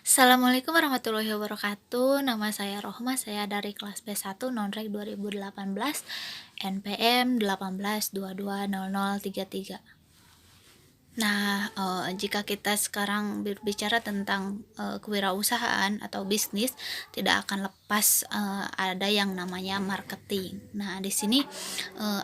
Assalamualaikum warahmatullahi wabarakatuh. Nama saya Rohma, saya dari kelas B1 Nonrek 2018, NPM 18220033. Nah, jika kita sekarang berbicara tentang, kewirausahaan atau bisnis, tidak akan lepas, ada yang namanya marketing. Nah, di sini,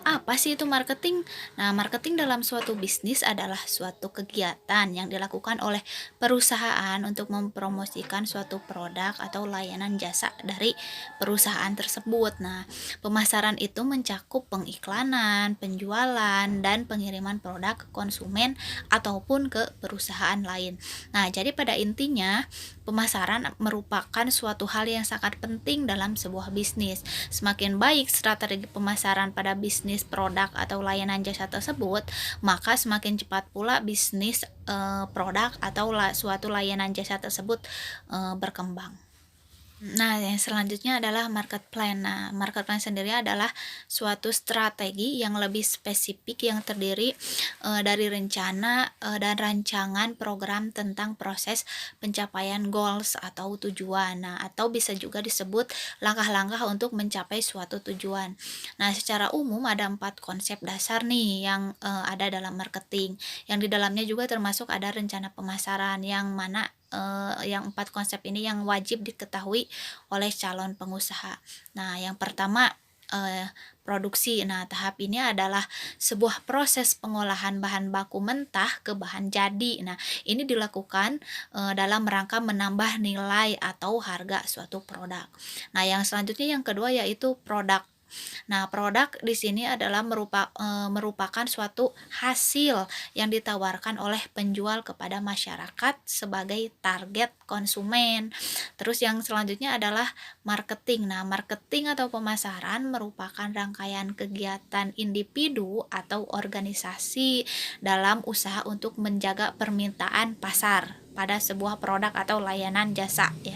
apa sih itu marketing? Nah, marketing dalam suatu bisnis adalah suatu kegiatan yang dilakukan oleh perusahaan untuk mempromosikan suatu produk atau layanan jasa dari perusahaan tersebut. Nah, pemasaran itu mencakup pengiklanan, penjualan, dan pengiriman produk ke konsumen ataupun ke perusahaan lain. Nah, jadi pada intinya pemasaran merupakan suatu hal yang sangat penting dalam sebuah bisnis. Semakin baik strategi pemasaran pada bisnis produk atau layanan jasa tersebut, maka semakin cepat pula bisnis produk atau suatu layanan jasa tersebut berkembang. Nah, yang selanjutnya adalah market plan. Nah, market plan sendiri adalah suatu strategi yang lebih spesifik yang terdiri dari rencana dan rancangan program tentang proses pencapaian goals atau tujuan. Nah, atau bisa juga disebut langkah-langkah untuk mencapai suatu tujuan. Nah, secara umum ada 4 konsep dasar nih yang ada dalam marketing. Yang di dalamnya juga termasuk ada rencana pemasaran yang mana yang 4 konsep ini yang wajib diketahui oleh calon pengusaha. Nah, yang pertama produksi. Nah, tahap ini adalah sebuah proses pengolahan bahan baku mentah ke bahan jadi. Nah, ini dilakukan dalam rangka menambah nilai atau harga suatu produk. Nah, yang selanjutnya yang kedua yaitu produk. Nah, produk di sini adalah merupakan suatu hasil yang ditawarkan oleh penjual kepada masyarakat sebagai target konsumen. Terus yang selanjutnya adalah marketing. Nah, marketing atau pemasaran merupakan rangkaian kegiatan individu atau organisasi dalam usaha untuk menjaga permintaan pasar pada sebuah produk atau layanan jasa ya.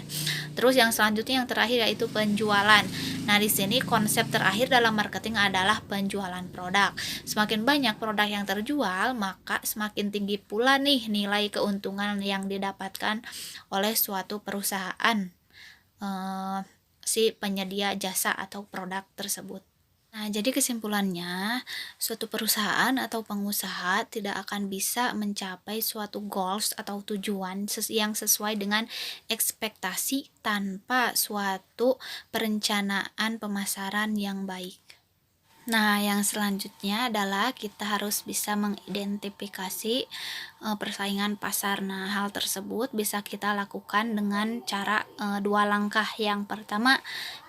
Terus yang selanjutnya yang terakhir yaitu penjualan. Nah, di sini konsep terakhir dalam marketing adalah penjualan produk. Semakin banyak produk yang terjual, maka semakin tinggi pula nih nilai keuntungan yang didapatkan oleh suatu perusahaan si penyedia jasa atau produk tersebut. Nah, jadi kesimpulannya, suatu perusahaan atau pengusaha tidak akan bisa mencapai suatu goals atau tujuan yang sesuai dengan ekspektasi tanpa suatu perencanaan pemasaran yang baik. Nah, yang selanjutnya adalah kita harus bisa mengidentifikasi persaingan pasar. Nah, hal tersebut bisa kita lakukan dengan cara 2 langkah. Yang pertama,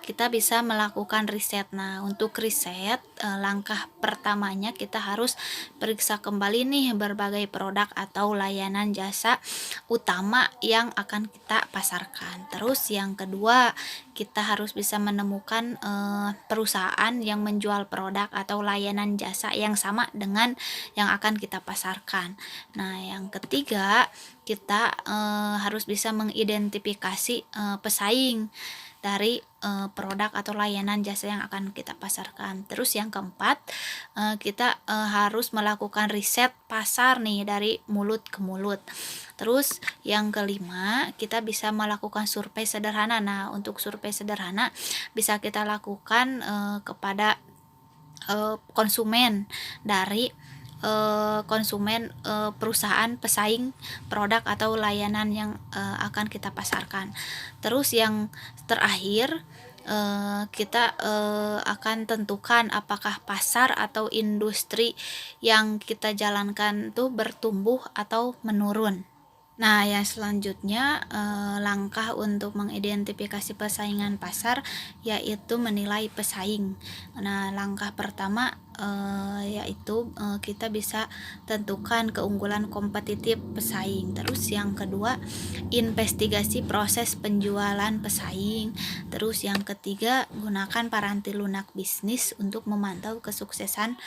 kita bisa melakukan riset. Nah, untuk riset, langkah pertamanya kita harus periksa kembali nih berbagai produk atau layanan jasa utama yang akan kita pasarkan. Terus yang kedua, kita harus bisa menemukan perusahaan yang menjual produk atau layanan jasa yang sama dengan yang akan kita pasarkan. Nah, yang ketiga, kita harus bisa mengidentifikasi pesaing dari produk atau layanan jasa yang akan kita pasarkan. Terus yang keempat, kita harus melakukan riset pasar nih dari mulut ke mulut. Terus yang kelima, kita bisa melakukan survei sederhana. Nah, untuk survei sederhana bisa kita lakukan kepada konsumen dari konsumen perusahaan pesaing produk atau layanan yang akan kita pasarkan. Terus yang terakhir, kita akan tentukan apakah pasar atau industri yang kita jalankan itu bertumbuh atau menurun. Nah, yang selanjutnya langkah untuk mengidentifikasi persaingan pasar yaitu menilai pesaing. Nah, langkah pertama yaitu kita bisa tentukan keunggulan kompetitif pesaing. Terus yang kedua, investigasi proses penjualan pesaing. Terus yang ketiga, gunakan paranti lunak bisnis untuk memantau kesuksesan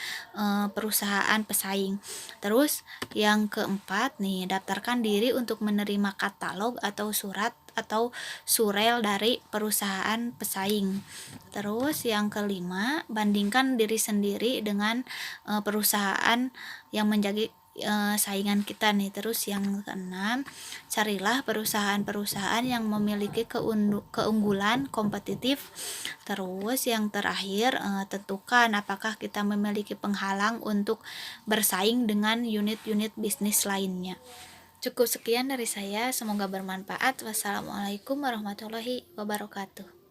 perusahaan pesaing. Terus yang keempat nih, daftarkan diri untuk menerima katalog atau surat atau surel dari perusahaan pesaing. Terus yang kelima, bandingkan diri sendiri dengan perusahaan yang saingan kita nih. Terus yang keenam, carilah perusahaan-perusahaan yang memiliki keunggulan kompetitif. Terus yang terakhir, tentukan apakah kita memiliki penghalang untuk bersaing dengan unit-unit bisnis lainnya. Cukup sekian dari saya, semoga bermanfaat. Wassalamualaikum warahmatullahi wabarakatuh.